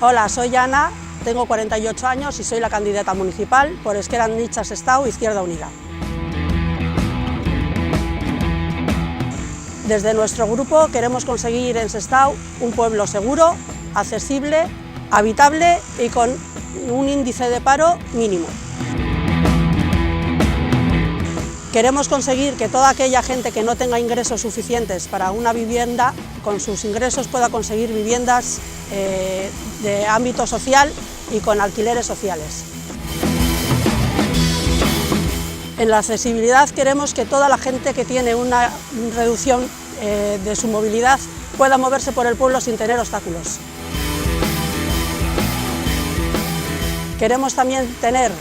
Hola, soy Ana, tengo 48 años y soy la candidata municipal por Esquerra Anitza Sestao, Izquierda Unida. Desde nuestro grupo queremos conseguir en Sestao un pueblo seguro, accesible, habitable y con un índice de paro mínimo. Queremos conseguir que toda aquella gente que no tenga ingresos suficientes para una vivienda, con sus ingresos pueda conseguir viviendas de ámbito social y con alquileres sociales. En la accesibilidad queremos que toda la gente que tiene una reducción de su movilidad pueda moverse por el pueblo sin tener obstáculos. Queremos también tener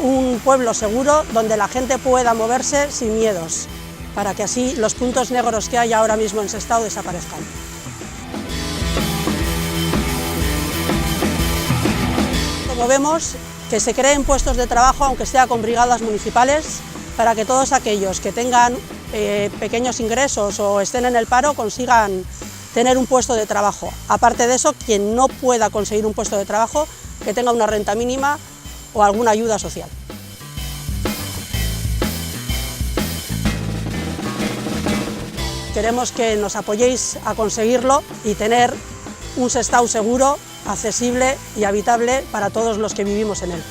un pueblo seguro donde la gente pueda moverse sin miedos, para que así los puntos negros que hay ahora mismo en Sestao desaparezcan. Como vemos, que se creen puestos de trabajo, aunque sea con brigadas municipales, para que todos aquellos que tengan pequeños ingresos o estén en el paro consigan tener un puesto de trabajo. Aparte de eso, quien no pueda conseguir un puesto de trabajo, que tenga una renta mínima o alguna ayuda social. Queremos que nos apoyéis a conseguirlo y tener un Sestao seguro, accesible y habitable para todos los que vivimos en él.